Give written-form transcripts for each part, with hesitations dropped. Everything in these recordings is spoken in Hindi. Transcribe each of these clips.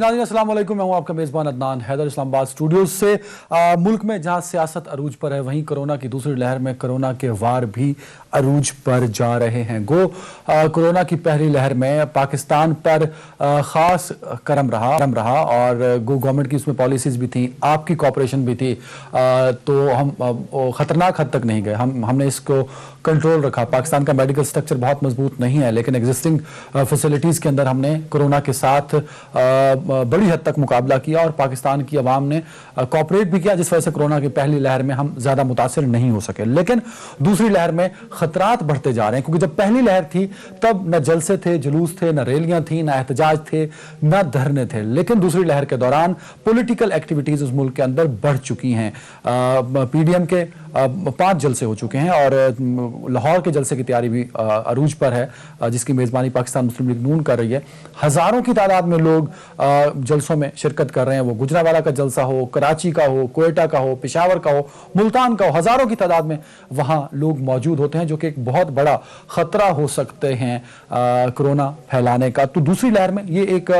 नाज़रीन अस्सलाम वालेकुम, मैं हूं आपका मेज़बान अदनान हैदर इस्लामाबाद स्टूडियोज से। मुल्क में जहां सियासत अरूज पर है वहीं कोरोना की दूसरी लहर में कोरोना के वार भी अरूज पर जा रहे हैं। कोरोना की पहली लहर में पाकिस्तान पर ख़ास करम रहा और गवर्नमेंट की उसमें पॉलिसीज़ भी थी, आपकी कॉपरेशन भी थी, तो हम ख़तरनाक हद तक नहीं गए। हमने इसको कंट्रोल रखा। पाकिस्तान का मेडिकल स्ट्रक्चर बहुत मजबूत नहीं है, लेकिन एग्जिस्टिंग फैसिलिटीज़ के अंदर हमने कोरोना के साथ बड़ी हद तक मुकाबला किया और पाकिस्तान की आवाम ने कॉपरेट भी किया, जिस वजह से कोरोना की पहली लहर में हम ज़्यादा मुतासिर नहीं हो सके। लेकिन दूसरी लहर में खतरात बढ़ते जा रहे हैं, क्योंकि जब पहली लहर थी तब न जलसे थे, जुलूस थे, न रैलियां थी, न एहतजाज थे, न धरने थे। लेकिन दूसरी लहर के दौरान पॉलिटिकल एक्टिविटीज़ उस मुल्क के अंदर बढ़ चुकी हैं। PDM के 5 जलसे हो चुके हैं और लाहौर के जलसे की तैयारी भी अरूज पर है, जिसकी मेज़बानी पाकिस्तान मुस्लिम लीग नून कर रही है। हज़ारों की तादाद में लोग जलसों में शिरकत कर रहे हैं। वो गुजरावाला का जलसा हो, कराची का हो, कोयटा का हो, पेशावर का हो, मुल्तान का हो, हज़ारों की तादाद में वहाँ लोग मौजूद होते हैं, जो कि एक बहुत बड़ा ख़तरा हो सकते हैं कोरोना फैलाने का। तो दूसरी लहर में ये एक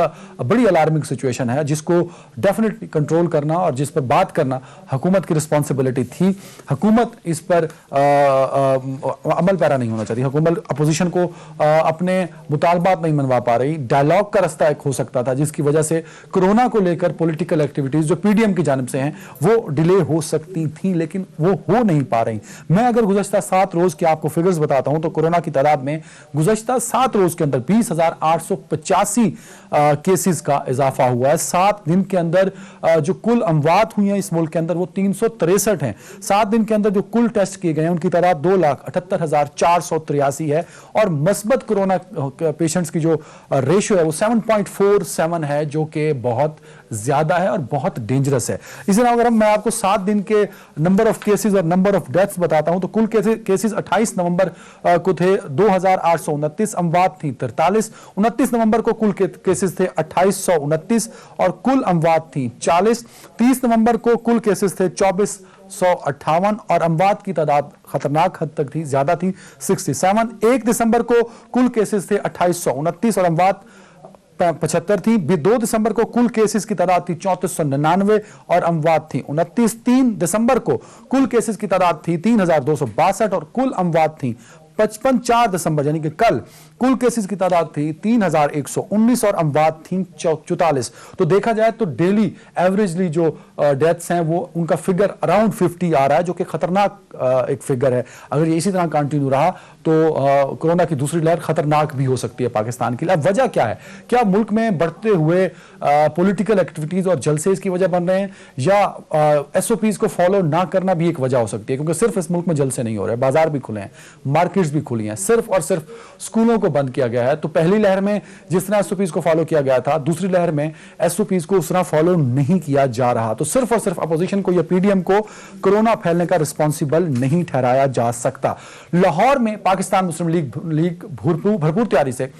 बड़ी अलार्मिंग सिचुएशन है, जिसको डेफिनेटली कंट्रोल करना और जिस पर बात करना हुकूमत की रिस्पॉन्सिबिलिटी थी। हुकूमत इस पर अमल पैरा नहीं होना चाहती। हुकूमत अपोजिशन को अपने मुतालबात नहीं मनवा पा रही। डायलॉग का रास्ता एक हो सकता था, जिसकी वजह से कोरोना को लेकर पॉलिटिकल एक्टिविटीज जो PDM की जानिब से हैं वो डिले हो सकती थी, लेकिन वो हो नहीं पा रही। मैं अगर गुज़श्ता 7 रोज के आपको फिगर्स बताता हूं तो कोरोना की तादाद में गुज़श्ता 7 रोज के अंदर 20,885 केसेस का इजाफा हुआ है। 7 दिन के अंदर जो कुल अमवात हुई हैं इस मुल्क के अंदर वो 363 हैं। 7 दिन के अंदर जो कुल टेस्ट किए गए हैं उनकी तादाद 2,78,483 है और मस्बत कोरोना पेशेंट्स की जो रेशियो है वो 7.47 है, जो कि बहुत ज्यादा है और बहुत डेंजरस है। इसी तरह अगर मैं आपको 7 दिन के नंबर ऑफ केसेस और नंबर ऑफ डेथ्स बताता हूं तो कुल केसेस 28 नवंबर को थे 2,829, अमवात थी 43। 29 नवंबर को कुल केसेस थे 2829 और कुल अमवात थी 40। 30 नवंबर को कुल केसेस थे 2458 और अमवात की तादाद खतरनाक हद तक थी, ज्यादा थी 67। 1 दिसंबर को कुल केसेस थे 2829 और अमवात 75 थी। 2 दिसंबर को कुल केसेस की तादाद थी 3499 और अमवात थी 29। 3 दिसंबर को कुल केसेस की तादाद थी 3262 और कुल अमवात थी 55। 4 दिसंबर यानी कि कल कुल केसेस की तादाद थी 3119 और अमवात थी 44। तो देखा जाए तो डेली एवरेजली जो डेथ्स हैं वो उनका फिगर अराउंड 50 आ रहा है, जो कि खतरनाक एक फिगर है। अगर ये इसी तरह कंटिन्यू रहा तो कोरोना की दूसरी लहर खतरनाक भी हो सकती है पाकिस्तान के लिए। अब वजह क्या है? क्या मुल्क में बढ़ते हुए पॉलिटिकल एक्टिविटीज और जलसे इसकी वजह बन रहे हैं, या SOPs को फॉलो ना करना भी एक वजह हो सकती है? क्योंकि सिर्फ इस मुल्क में जलसे नहीं हो रहे, बाजार भी खुले हैं, मार्केट्स भी खुली हैं, सिर्फ और सिर्फ स्कूलों को बंद किया गया है। तो पहली लहर में जिस तरह SOPs को फॉलो किया गया था, दूसरी लहर में SOPs को उस तरह फॉलो नहीं किया जा रहा। तो सिर्फ और सिर्फ अपोजिशन को या PDM को कोरोना फैलने का रिस्पॉन्सिबल नहीं ठहराया जा सकता। लाहौर में पाकिस्तान मुस्लिम लीग भरपूर तैयारी से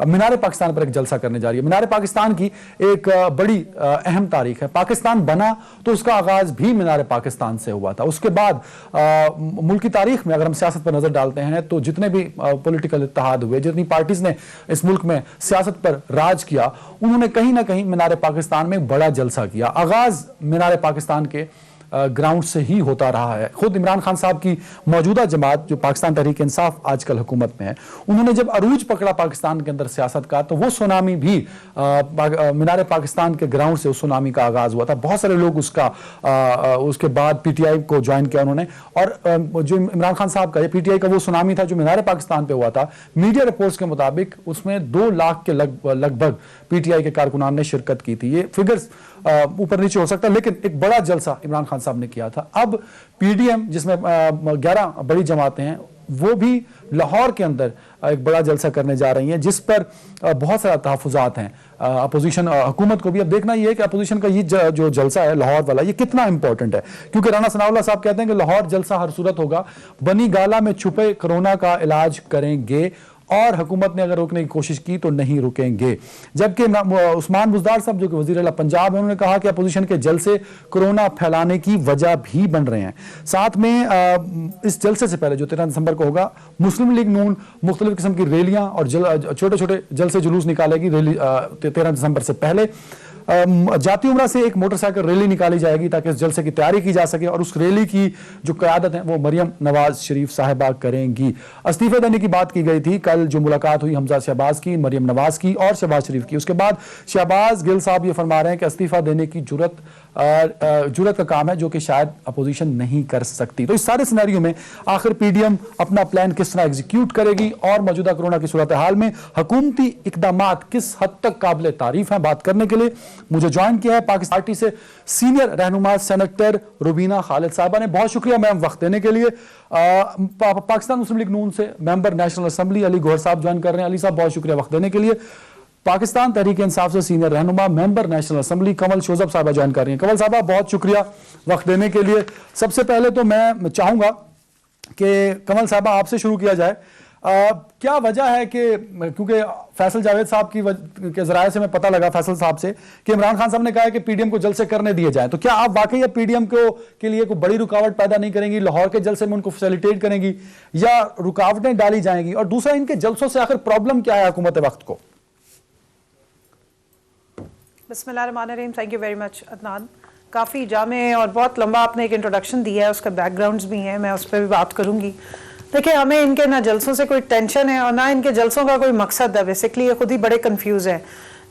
मीनार पाकिस्तान पर एक जलसा करने जा रही है। मीनार पाकिस्तान की एक बड़ी अहम तारीख है। पाकिस्तान बना तो उसका आगाज भी मीनार पाकिस्तान से हुआ था। उसके बाद मुल्क की तारीख में अगर हम सियासत पर नजर डालते हैं तो जितने भी पॉलिटिकल इत्तेहाद हुए, जितनी पार्टीज ने इस मुल्क में सियासत पर राज किया, उन्होंने कहीं ना कहीं मीनार पाकिस्तान में बड़ा जलसा किया। आगाज मीनार पाकिस्तान के ग्राउंड से ही होता रहा है। खुद इमरान खान साहब की मौजूदा जमात जो पाकिस्तान तहरीक इंसाफ आजकल हुकूमत में है, उन्होंने जब अरूज पकड़ा पाकिस्तान के अंदर सियासत का, तो वो सुनामी भी मीनार पाकिस्तान के ग्राउंड से उस सुनामी का आगाज हुआ था। बहुत सारे लोग उसके बाद PTI को ज्वाइन किया उन्होंने। और जो इमरान खान साहब का PTI का वो सुनामी था जो मीनार पाकिस्तान पे हुआ था, मीडिया रिपोर्ट्स के मुताबिक उसमें 2 लाख के लगभग PTI के कारकुनान ने शिरकत की थी। ये फिगर्स ऊपर नीचे हो सकता है, लेकिन एक बड़ा जलसा इमरान खान साहब ने किया था। अब PDM जिसमें 11 बड़ी जमातें हैं, वो भी लाहौर के अंदर एक बड़ा जलसा करने जा रही हैं, जिस पर बहुत सारा तहफ़्फ़ुज़ात हैं अपोजिशन हुकूमत को भी। अब देखना यह है कि अपोजिशन का ये जो जलसा है लाहौर वाला, ये कितना इंपॉर्टेंट है, क्योंकि राना सनाउल्लाह साहब कहते हैं कि लाहौर जलसा हर सूरत होगा, बनी गाला में छुपे कोरोना का इलाज करेंगे और हुकूमत ने अगर रोकने की कोशिश की तो नहीं रुकेंगे। जबकि उस्मान बुज़दार साहब जो कि वज़ीर आला पंजाब है, उन्होंने कहा कि अपोजिशन के जलसे कोरोना फैलाने की वजह भी बन रहे हैं। साथ में इस जलसे से पहले जो 13 दिसंबर को होगा, मुस्लिम लीग नून मुख्तलिफ किस्म की रैलियां और छोटे छोटे जलसे जुलूस निकालेगी 13 दिसंबर से पहले। जाती उम्रा से एक मोटरसाइकिल रैली निकाली जाएगी ताकि इस जलसे की तैयारी की जा सके और उस रैली की जो क़यादत है वो मरियम नवाज शरीफ साहिबा करेंगी। इस्तीफे देने की बात की गई थी, कल जो मुलाकात हुई हमजा शहबाज की, मरियम नवाज की और शहबाज शरीफ की, उसके बाद शहबाज गिल साहब ये फरमा रहे हैं कि इस्तीफा देने की जुर्रत का काम है जो कि शायद अपोजिशन नहीं कर सकती। तो इस सारे सिनेरियो में आखिर पीडीएम अपना प्लान किस तरह एग्जीक्यूट करेगी और मौजूदा कोरोना की सूरत हाल में हुकूमती इकदामात किस हद तक काबिल तारीफ हैं, बात करने के लिए मुझे ज्वाइन किया है पाकिस्तान पार्टी से सीनियर रहनुमा सेनेटर रुबीना खालिद साहबा ने। बहुत शुक्रिया मैम वक्त देने के लिए। पाकिस्तान मुस्लिम लीग नून से member national assembly Ali Gohar साहब ज्वाइन कर रहे हैं। अली साहब बहुत शुक्रिया वक्त देने के लिए। पाकिस्तान तहरीक इंसाफ से सीनियर रहनुमा मेंबर नेशनल असेंबली कमल शोजब साहबा ज्वाइन कर रही हैं। कमल साहबा बहुत शुक्रिया वक्त देने के लिए। सबसे पहले तो मैं चाहूंगा कि कमल साहबा आपसे शुरू किया जाए। क्या वजह है कि क्योंकि फैसल जावेद साहब के जराये से मैं पता लगा फैसल साहब से कि इमरान खान साहब ने कहा है कि पीडीएम को जलसे करने दिए जाए, तो क्या आप वाकई अब पीडीएम के लिए कोई बड़ी रुकावट पैदा नहीं करेंगी, लाहौर के जलसे में उनको फैसिलिटेट करेंगी या रुकावटें डाली जाएंगी? और दूसरा, इनके जलसों से आखिर प्रॉब्लम क्या है हुकूमत वक्त को? बिस्मिल्लाहिर्रहमानिर्रहीम। Thank you very much Adnan. काफ़ी जामे और बहुत लंबा आपने एक इंट्रोडक्शन दिया है, उसका बैकग्राउंड्स भी हैं, मैं उस पर भी बात करूंगी। देखिए, हमें इनके ना जलसों से कोई टेंशन है और ना इनके जलसों का कोई मकसद है। बेसिकली ये खुद ही बड़े कंफ्यूज हैं।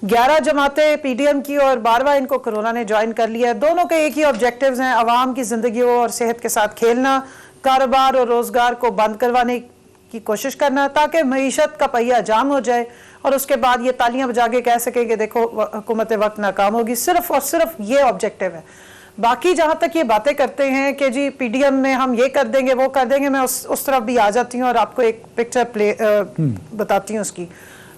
11 जमातें पीडीएम की और 12वां इनको कोरोना ने ज्वाइन कर लिया है। दोनों के एक ही ऑब्जेक्टिव्स हैं, आवाम की ज़िंदगी और सेहत के साथ खेलना, कारोबार और रोज़गार को बंद करवाने की कोशिश करना ताकि मईशत का पहिया जाम हो जाए और उसके बाद ये तालियां बजा के कह सके कि देखो हुकूमत वक्त नाकाम होगी। सिर्फ और सिर्फ ये ऑब्जेक्टिव है। बाकी जहां तक ये बातें करते हैं कि जी पीडीएम में हम ये कर देंगे वो कर देंगे, मैं उस तरफ भी आ जाती हूँ और आपको एक पिक्चर बताती हूँ उसकी।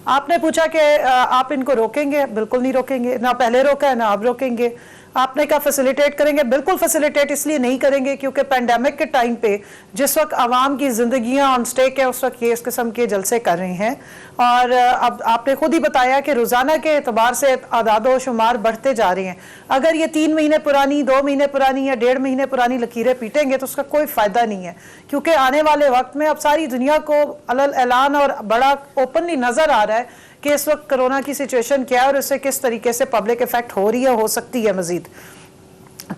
आपने पूछा कि आप इनको रोकेंगे? बिल्कुल नहीं रोकेंगे, ना पहले रोका है ना अब रोकेंगे। आपने कहा फैसिलिटेट करेंगे? बिल्कुल फैसिलिटेट इसलिए नहीं करेंगे क्योंकि पेंडेमिक के टाइम पे जिस वक्त आवाम की जिंदगियां ऑन स्टेक है उस वक्त ये इस किस्म के जलसे कर रहे हैं। और अब आपने खुद ही बताया कि रोजाना के एतबार से आदादो शुमार बढ़ते जा रहे हैं। अगर ये 3 महीने पुरानी, 2 महीने पुरानी या 1.5 महीने पुरानी लकीरें पीटेंगे तो उसका कोई फायदा नहीं है, क्योंकि आने वाले वक्त में अब सारी दुनिया को अलल ऐलान और बड़ा ओपनली नजर आ रहा है कि इस वक्त कोरोना की सिचुएशन क्या है और इससे किस तरीके से पब्लिक इफेक्ट हो रही है, हो सकती है मजीद।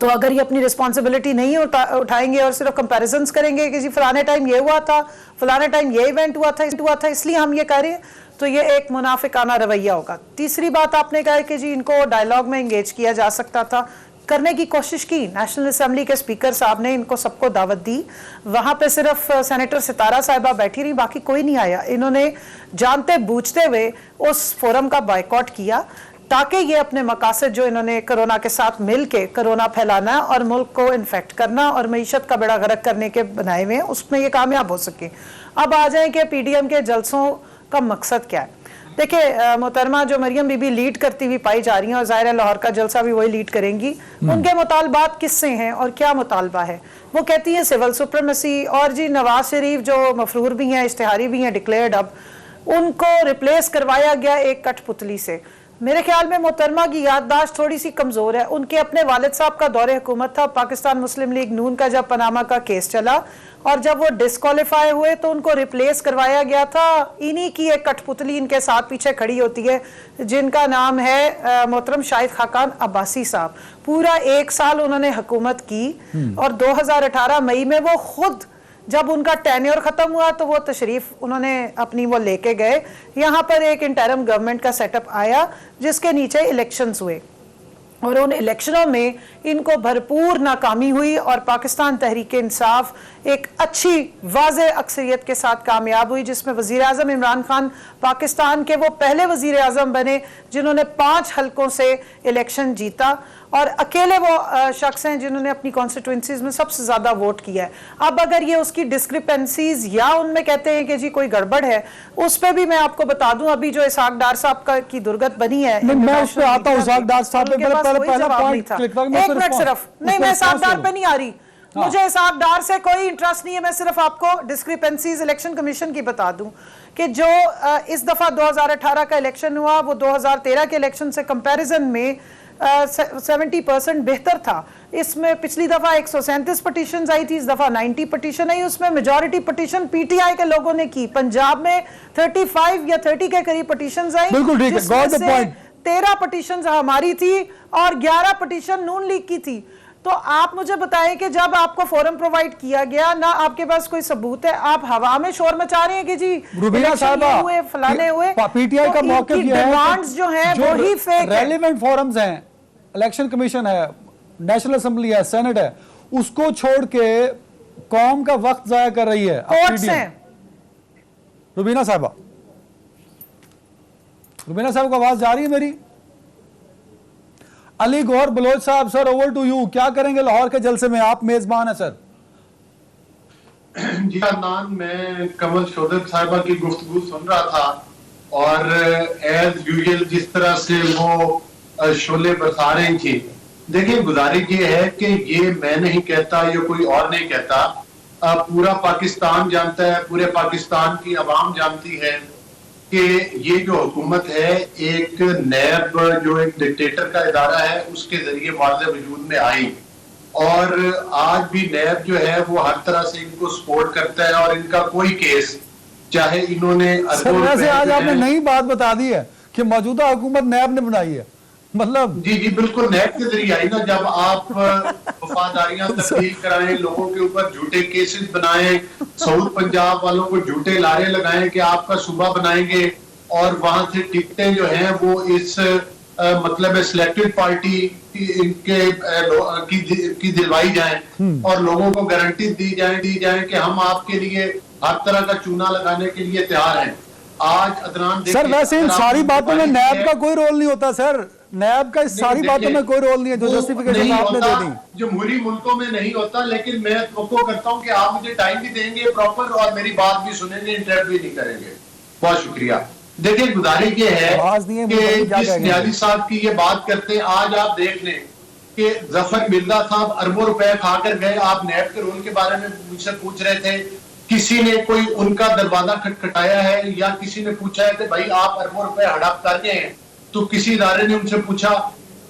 तो अगर ये अपनी रिस्पॉन्सिबिलिटी नहीं उठाएंगे और सिर्फ कंपैरिजन्स करेंगे कि जी फलाने टाइम ये हुआ था, फलाने टाइम ये इवेंट हुआ था इसलिए हम ये कर रहे हैं, तो ये एक मुनाफिकाना रवैया होगा। तीसरी बात आपने कहा कि जी इनको डायलॉग में इंगेज किया जा सकता था, करने की कोशिश की। नेशनल असेंबली के स्पीकर साहब ने इनको सबको दावत दी, वहां पे सिर्फ सेनेटर सितारा साहिबा बैठी रही, बाकी कोई नहीं आया। इन्होंने जानते बूझते हुए उस फोरम का बायकॉट किया ताकि ये अपने मकासद जो इन्होंने कोरोना के साथ मिल के कोरोना फैलाना और मुल्क को इन्फेक्ट करना और मईशत का बेड़ा गर्क करने के बनाए हुए उसमें ये कामयाब हो सके। अब आ जाए कि पीडीएम के जलसों का मकसद क्या है। देखिए, मोहतरमा जो मरियम बीबी लीड करती हुई पाई जा रही हैं और ज़ाहिर है लाहौर का जलसा भी वही लीड करेंगी, उनके मुतालबात किससे हैं और क्या मुतालबा है? वो कहती है सिविल सुप्रीमेसी और जी नवाज शरीफ जो मफरूर भी हैं, इश्तिहारी भी हैं डिक्लेयर्ड, अब उनको रिप्लेस करवाया गया एक कठपुतली से। मेरे ख्याल में मोहतरमा की याददाश्त थोड़ी सी कमजोर है। उनके अपने वालिद साहब का दौरे हुकूमत था पाकिस्तान मुस्लिम लीग नून का जब पनामा का केस चला और जब वो डिस्क्वालीफाई हुए तो उनको रिप्लेस करवाया गया था इन्हीं की एक कठपुतली इनके साथ पीछे खड़ी होती है जिनका नाम है मोहतरम शाहिद खाकान अब्बासी साहब। पूरा 1 साल उन्होंने हुकूमत की और 2018 मई में वो खुद जब उनका टेन्योर खत्म हुआ तो वो तशरीफ उन्होंने अपनी वो लेके गए। यहाँ पर एक इंटरिम गवर्नमेंट का सेटअप आया जिसके नीचे इलेक्शंस हुए और उन इलेक्शनों में इनको भरपूर नाकामी हुई और पाकिस्तान तहरीक इंसाफ एक अच्छी वाज़े अक्सरियत के साथ कामयाब हुई, जिसमें वज़ीर आज़म इमरान खान पाकिस्तान के वो पहले वज़ीर आज़म बने जिन्होंने 5 हलकों से इलेक्शन जीता और अकेले वो शख्स हैं जिन्होंने अपनी कॉन्स्टिट्यूंसीज में सबसे ज़्यादा वोट किया है। अब अगर ये उसकी डिस्क्रिपेंसीज या उनमें कहते हैं कि जी कोई गड़बड़ है, उस पर भी मैं आपको बता दूं अभी जो इसाक डार साहब की दुर्गत बनी है। मैं उस पे आता हूं, इसाक डार साहब पे पहला पॉइंट एक मिनट सिर्फ, नहीं मैं इसाक डार पे नहीं आ रही, मुझे इसाक डार से कोई इंटरेस्ट नहीं है। मैं सिर्फ आपको डिस्क्रिपेंसीज इलेक्शन कमीशन की बता दूं कि जो इस दफा 2018 का इलेक्शन हुआ वो 2013 के इलेक्शन से कंपैरिजन में 70% बेहतर था। इसमें पिछली दफा 137 पिटीशन आई थी, इस दफा 90 पिटीशन आई। उसमें मेजॉरिटी पिटीशन पीटीआई के लोगों ने की। पंजाब में 35 या 30 के करीब पिटीशन आई, बिल्कुल ठीक है, गॉट द पॉइंट। 13 पिटीशंस हमारी थी और 11 पिटीशन नून लीग की थी। तो आप मुझे बताएं कि जब आपको फोरम प्रोवाइड किया गया ना, आपके पास कोई सबूत है, आप हवा में शोर मचा रहे हैं कि जी रुबीना साहबा हुए फलाने हुए। पीटीआई का मौक़िफ़ ये है डिमांड्स जो हैं वो ही फेक है। रेलेवेंट फोरम्स हैं, इलेक्शन कमीशन है, नेशनल असेंबली है, सेनेट है, उसको छोड़ के कौम का वक्त जाया कर रही है कोर्ट्स हैं। रुबीना साहबा को आवाज जा रही है मेरी? अली गौहर बलोच साहब, सर ओवर टू यू। क्या करेंगे लाहौर के जलसे में? आप मेजबान हैं सर। जी अदनान, मैं कमल शोधक साहिबा की गुफ्तगू सुन रहा था और एज यूजुअल जिस तरह से वो शोले बरसा रही थी, देखिए गुजारिश ये है कि ये मैं नहीं कहता, ये कोई और नहीं कहता, पूरा पाकिस्तान जानता है, पूरे पाकिस्तान की आवाम जानती है कि ये जो हुकूमत है एक नैब जो एक डिक्टेटर का इदारा है उसके जरिए वाज़े वजूद में आई, और आज भी नैब जो है वो हर तरह से इनको सपोर्ट करता है और इनका कोई केस, चाहे इन्होंने वैसे आज आपने नई बात बता दी है कि मौजूदा हुकूमत नैब ने बनाई है, मतलब जी जी बिल्कुल नैब के जरिए आई ना। जब आप वफादारियां तब्दील कराएं, लोगों के ऊपर झूठे केसेस बनाएं, साउथ पंजाब वालों को झूठे लारे लगाएं कि आपका सूबा बनाएंगे और वहां से टिकटें जो हैं वो इस मतलब सिलेक्टेड पार्टी की दिलवाई जाएं और लोगों को गारंटी दी जाए कि हम आपके लिए हर तरह का चूना लगाने के लिए तैयार हैं। आज अदनान सर वैसे इन सारी बातों में नैब का कोई रोल नहीं होता सर, नैब का इस सारी बातों में कोई रोल नहीं है जो जस्टिफिकेशन आपने दे दी। जमहूरी मुल्कों में नहीं होता, लेकिन मैं तवक्को करता हूं कि आप मुझे टाइम भी देंगे प्रॉपर और मेरी बात भी सुनेंगे, इंटरप्ट भी नहीं करेंगे। बहुत शुक्रिया। देखिए गुजारिश ये है कि जिस न्याजी साहब की ये बात करते हैं, आज आप देख लें कि जफर मिर्जा साहब अरबों रुपए खाकर गए, आप नैब के रोल के बारे में मुझसे पूछ रहे थे, किसी ने कोई उनका दरवाजा खटखटाया है या किसी ने पूछा है कि भाई आप अरबों रुपए हड़प कर गए हैं, तो किसी इदारे ने उनसे पूछा।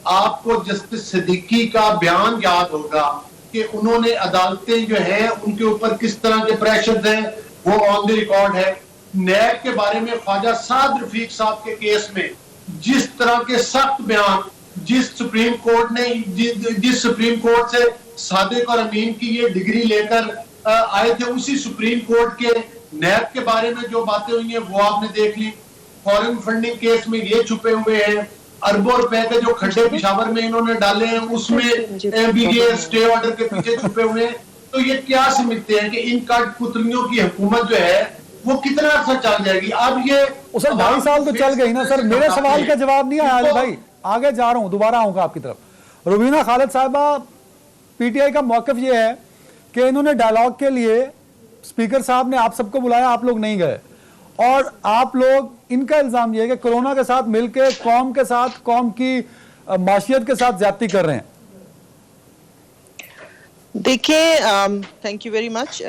आपको जस्टिस सिद्दीकी का बयान याद होगा कि उन्होंने अदालतें जो हैं उनके ऊपर किस तरह के प्रेशर हैं, वो ऑन द रिकॉर्ड है। नैब के बारे में ख्वाजा साद रफीक साहब के केस में जिस तरह के सख्त बयान जिस सुप्रीम कोर्ट से सादिक और अमीन की ये डिग्री लेकर आए थे, उसी सुप्रीम कोर्ट के नैब के बारे में जो बातें हुई हैं वो आपने देख ली। फॉरेन फंडिंग केस में ये छुपे हुए हैं, अरबों रुपए के जो खड्डे पिशावर में इन्होंने डाले हैं उसमें भी ये स्टे ऑर्डर के पीछे छुपे हुए हैं। तो ये क्या समझते हैं कि इन कठपुतलियों की हुकूमत जो है वो कितना अर्सा चल जाएगी? अब ये सर 2.5 साल तो चल गई ना सर। मेरे सवाल का जवाब नहीं आया भाई, आगे जा रहा हूं, दोबारा आऊंगा आपकी तरफ। रुबीना खालिद साहिबा, पीटीआई का मौक़िफ़ ये है कि इन्होंने डायलॉग के लिए स्पीकर साहब ने आप सबको बुलाया, आप लोग नहीं गए, और आप लोग, इनका इल्जाम ये है कि कोरोना के साथ मिलकर कौम के साथ, कौम की माशियत के साथ ज्यादती कर रहे हैं। देखिए, थैंक यू वेरी मच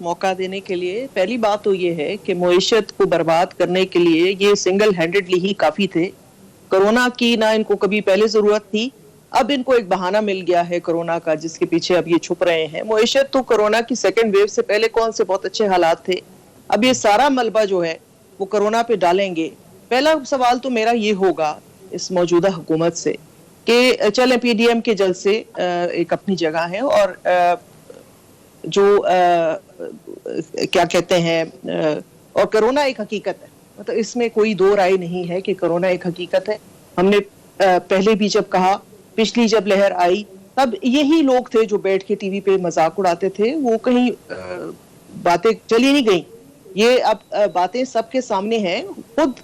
मौका देने के लिए। पहली बात तो ये है कि मईशत को बर्बाद करने के लिए ये सिंगल हैंडेडली ही काफी थे। कोरोना की ना इनको कभी पहले जरूरत थी, अब इनको एक बहाना मिल गया है कोरोना का जिसके पीछे अब ये छुप रहे हैं। मईशत तो कोरोना की सेकेंड वेव से पहले कौन से बहुत अच्छे हालात थे, अब ये सारा मलबा जो है वो कोरोना पे डालेंगे। पहला सवाल तो मेरा ये होगा इस मौजूदा हुकूमत से कि चलें पीडीएम के जलसे एक अपनी जगह है और जो क्या कहते हैं, और कोरोना एक हकीकत है, मतलब इसमें कोई दो राय नहीं है कि कोरोना एक हकीकत है। हमने पहले भी जब कहा, पिछली जब लहर आई तब यही लोग थे जो बैठ के टीवी पे मजाक उड़ाते थे, वो कहीं बातें चली नहीं गई। ये अब बातें सबके सामने हैं। खुद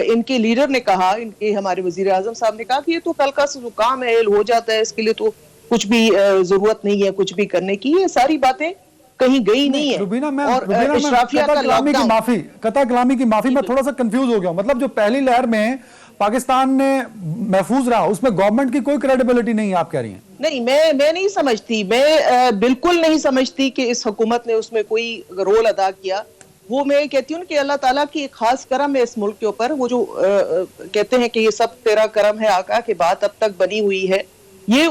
इनके लीडर ने कहा, इनके हमारे वजीर आजम साहब ने कहा कि ये तो कल का जुकाम है, हो जाता है, इसके लिए तो कुछ भी जरूरत नहीं है कुछ भी करने की। ये सारी बातें कहीं गई नहीं है। और इशराफिया का लॉकडाउन, कता कलामी की माफी, मैं थोड़ा सा कंफ्यूज हो गया। मतलब जो पहली लहर में पाकिस्तान ने महफूज रहा, उसमें गवर्नमेंट की कोई क्रेडिबिलिटी नहीं है, आप कह रही हैं? नहीं, मैं नहीं समझती, मैं बिल्कुल नहीं समझती कि इस हुकूमत ने उसमें कोई रोल अदा किया। वो मैं कहती हूँ कि अल्लाह ताला की एक खास करम है इस मुल्क के ऊपर। वो जो कहते हैं कि ये सब तेरा करम है आका, की बात अब तक बनी हुई है। ये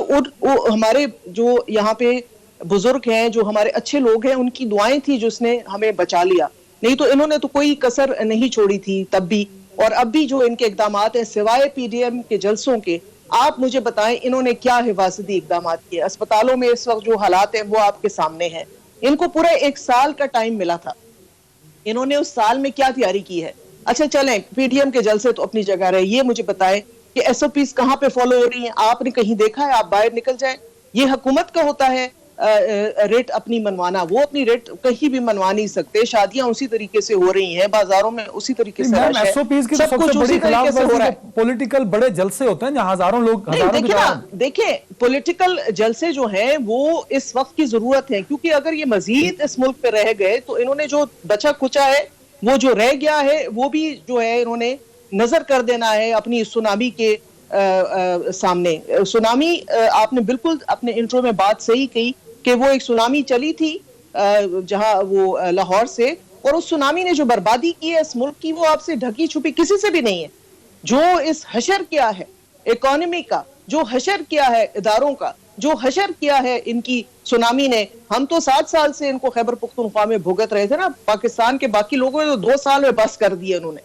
हमारे जो यहाँ पे बुजुर्ग हैं, जो हमारे अच्छे लोग हैं, उनकी दुआएं थी जो उसने हमें बचा लिया। नहीं तो इन्होंने तो कोई कसर नहीं छोड़ी थी तब भी और अब भी जो इनके इकदाम हैं, सिवाय पीडीएम के जलसों के, आप मुझे बताएं इन्होंने क्या हिफाजती इकदाम किए? अस्पतालों में इस वक्त जो हालात हैं वो आपके सामने हैं। इनको पूरा 1 साल का टाइम मिला था, इन्होंने उस साल में क्या तैयारी की है? अच्छा चलें, पीडीएम के जलसे तो अपनी जगह रहे, ये मुझे बताएं कि एसओपीज कहां पे फॉलो हो रही हैं? आपने कहीं देखा है? आप बाहर निकल जाएं, ये हुकूमत का होता है रेट अपनी मनवाना, वो अपनी रेट कहीं भी मनवा नहीं सकते। शादियां उसी तरीके से हो रही हैं, बाजारों में उसी तरीके से रश है, एसओपीज की सब सबसे कुछ बड़ी उसी तरीके से हो रहा है। पॉलिटिकल बड़े जलसे होते हैं जहां हजारों लोग, देखिए ना, देखिए पॉलिटिकल जलसे जो हैं वो इस वक्त की जरूरत है, क्योंकि अगर ये मजीद इस मुल्क पे रह गए तो इन्होंने जो बचा कुचा है, वो जो रह गया है वो भी जो है इन्होंने नजर कर देना है अपनी सुनामी के सामने। सुनामी, आपने बिल्कुल अपने इंट्रो में बात सही कही कि वो एक सुनामी चली थी जहां वो लाहौर से, और उस सुनामी ने जो बर्बादी की है इस मुल्क की, वो आपसे ढकी छुपी किसी से भी नहीं है। जो इस हशर किया है इकोनॉमी का, जो हशर किया है इदारों का, जो हशर किया है इनकी सुनामी ने, हम तो 7 साल से इनको खैबर पुख्तनख्वा में भुगत रहे थे ना, पाकिस्तान के बाकी लोगों ने तो 2 साल में बस कर दिए उन्होंने।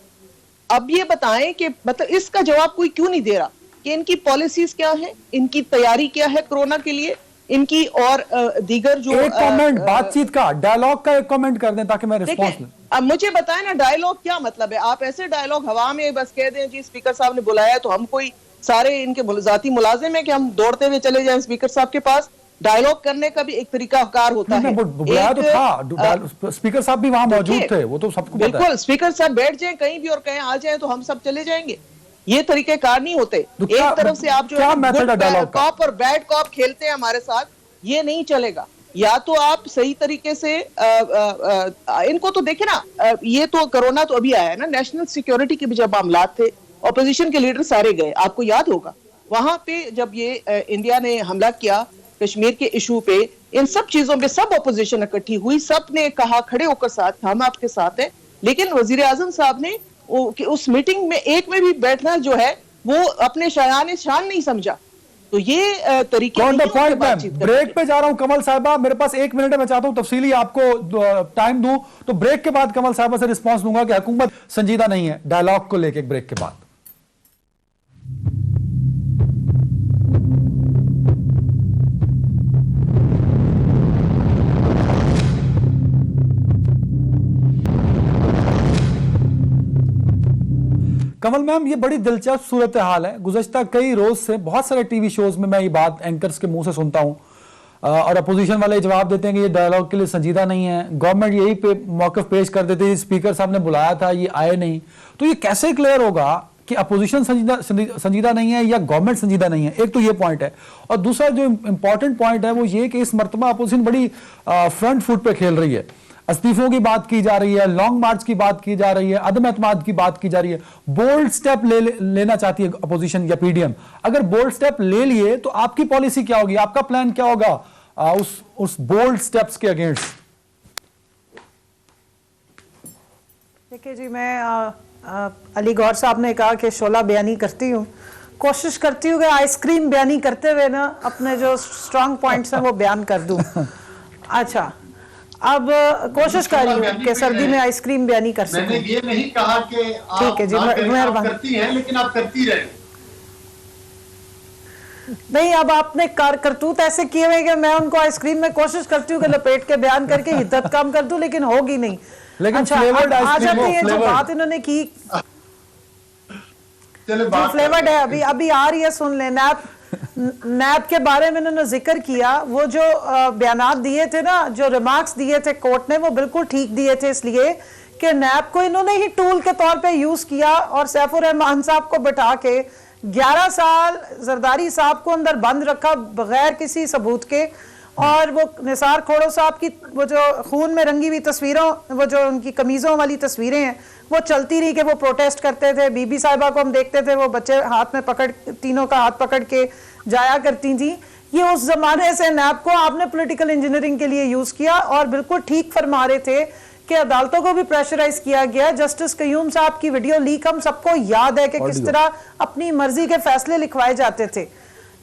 अब ये बताएं कि मतलब इसका जवाब कोई क्यों नहीं दे रहा कि इनकी पॉलिसीज क्या है, इनकी तैयारी क्या है कोरोना के लिए, इनकी और दीगर जो एक कमेंट बातचीत का, डायलॉग का एक कमेंट कर दें ताकि मैं रिस्पॉन्स लूं। अब मुझे बताएं ना, डायलॉग क्या मतलब है? आप ऐसे डायलॉग हवा में बस कह दें जी स्पीकर साहब ने बुलाया तो हम कोई सारे इनके जाती मुलाजिम है कि हम दौड़ते हुए चले जाएं स्पीकर साहब के पास? डायलॉग करने का भी एक तरीकाकार होता है। बुलाया तो था, स्पीकर साहब भी वहां मौजूद थे, वो तो सबको पता है। बिल्कुल, स्पीकर साहब बैठ जाएं कहीं भी और कहें आ जाएं तो हम सब चले जाएंगे, ये तरीकेकार नहीं होते। एक तरफ से आप जो है कॉप और बैड कॉप खेलते हैं हमारे साथ, ये नहीं चलेगा। या तो आप सही तरीके से इनको तो देखे ना, ये तो कोरोना तो अभी आया है ना, नेशनल सिक्योरिटी के भी जब मामलात थे, ऑपोजिशन के लीडर सारे गए, आपको याद होगा वहां पे जब ये इंडिया ने हमला किया कश्मीर के इशू पे, इन सब चीजों पे सब ऑपोजिशन इकट्ठी हुई, सब ने कहा खड़े होकर साथ हम आपके साथ हैं, लेकिन वजीर आजम साहब ने उस मीटिंग में एक में भी बैठना जो है वो अपने शायान शान नहीं समझा। तो ये तरीके ब्रेक पे जा रहा हूं कमल साहिबा, मेरे पास 1 मिनट है, मैं चाहता हूं तफसीली आपको टाइम दूं, तो ब्रेक के बाद कमल साहिबा से रिस्पांस दूंगा कि हुकूमत संजीदा नहीं है डायलॉग को लेकर, ब्रेक के बाद। कमल मैम, ये बड़ी दिलचस्प सूरत हाल है। गुज़श्ता कई रोज से बहुत सारे टीवी शोज में मैं ये बात एंकर्स के मुंह से सुनता हूं, और अपोजिशन वाले जवाब देते हैं कि ये डायलॉग के लिए संजीदा नहीं है। गवर्नमेंट यही पे मौक़िफ़ पेश कर देती है, स्पीकर साहब ने बुलाया था, ये आए नहीं। तो ये कैसे क्लियर होगा कि अपोजिशन संजीदा नहीं है या गवर्नमेंट संजीदा नहीं है? एक तो ये पॉइंट है, और दूसरा जो इंपॉर्टेंट पॉइंट है वो ये कि इस मरतबा अपोजिशन बड़ी फ्रंट फुट पे खेल रही है। इस्तीफों की बात की जा रही है, लॉन्ग मार्च की बात की जा रही है, अदम एतमाद की बात की जा रही है, बोल्ड स्टेप लेना चाहती है अपोजिशन या पीडीएम। अगर बोल्ड स्टेप ले लिए तो आपकी पॉलिसी क्या होगी, आपका प्लान क्या होगा उस बोल्ड स्टेप्स के अगेंस्ट? देखिए जी, मैं अली गौर साहब ने कहा कि शोला बयानी करती हूँ, कोशिश करती हूँ कि आइसक्रीम बयानी करते हुए ना अपने जो स्ट्रांग पॉइंट्स हैं वो बयान कर दूं। अच्छा, अब कोशिश कर रही हूँ कि सर्दी में आइसक्रीम बयानी कर सकूं। मैंने ये नहीं कहा कि ठीक है जी, आप करती हैं, लेकिन आप करती रहें। नहीं, अब आपने करतूत ऐसे किए हुए कि मैं उनको आइसक्रीम में कोशिश करती हूँ कि लपेट के बयान करके हिद्दत कम कर दूं, लेकिन होगी नहीं। लेकिन अच्छा, आ जाती है जो बात इन्होंने की, जो फ्लेवर्ड है, अभी आ रही है, सुन लें। नैब के बारे में इन्होंने जिक्र किया, वो जो बयानात दिए थे ना, जो रिमार्क्स दिए थे कोर्ट ने, वो बिल्कुल ठीक दिए थे, इसलिए कि नैब को इन्होंने ही टूल के तौर पे यूज किया और सैफुर रहमान साहब को बैठा के 11 साल जरदारी साहब को अंदर बंद रखा बगैर किसी सबूत के। और वो निसार खोड़ो साहब की वो जो खून में रंगी हुई तस्वीरों, वो जो उनकी कमीज़ों वाली तस्वीरें हैं, वो चलती रही कि वो प्रोटेस्ट करते थे। बीबी साहिबा को हम देखते थे, वो बच्चे हाथ में पकड़, तीनों का हाथ पकड़ के जाया करती थी। ये उस जमाने से नैब को आपने पॉलिटिकल इंजीनियरिंग के लिए यूज किया, और बिल्कुल ठीक फरमा रहे थे कि अदालतों को भी प्रेशराइज किया गया। जस्टिस कयूम साहब की वीडियो लीक हम सबको याद है कि किस तरह अपनी मर्जी के फैसले लिखवाए जाते थे।